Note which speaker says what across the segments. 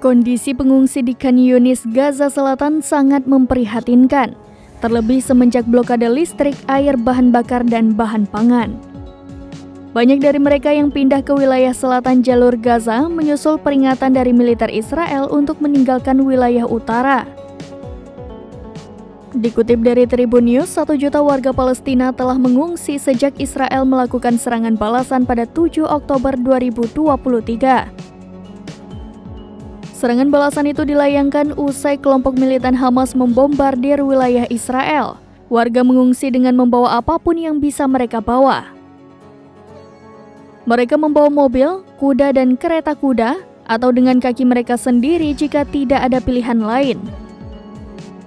Speaker 1: Kondisi pengungsi di Khan Yunis, Gaza Selatan sangat memprihatinkan, terlebih semenjak blokade listrik, air, bahan bakar, dan bahan pangan. Banyak dari mereka yang pindah ke wilayah selatan jalur Gaza menyusul peringatan dari militer Israel untuk meninggalkan wilayah utara. Dikutip dari Tribun News, 1 juta warga Palestina telah mengungsi sejak Israel melakukan serangan balasan pada 7 Oktober 2023. Serangan balasan itu dilayangkan usai kelompok militan Hamas membombardir wilayah Israel. Warga mengungsi dengan membawa apapun yang bisa mereka bawa. Mereka membawa mobil, kuda, dan kereta kuda, atau dengan kaki mereka sendiri jika tidak ada pilihan lain.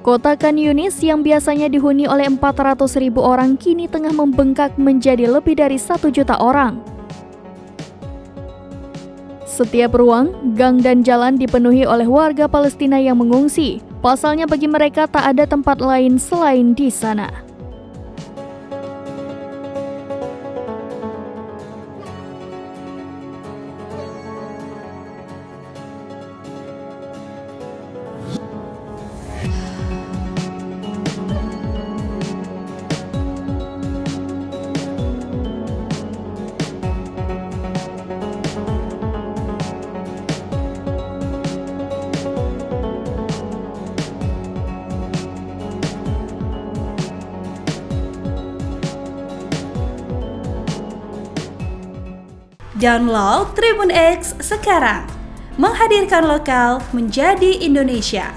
Speaker 1: Kota Khan Yunis yang biasanya dihuni oleh 400.000 orang kini tengah membengkak menjadi lebih dari 1 juta orang. Setiap ruang, gang, dan jalan dipenuhi oleh warga Palestina yang mengungsi. Pasalnya bagi mereka tak ada tempat lain selain di sana.
Speaker 2: Download Tribun X sekarang, menghadirkan lokal menjadi Indonesia.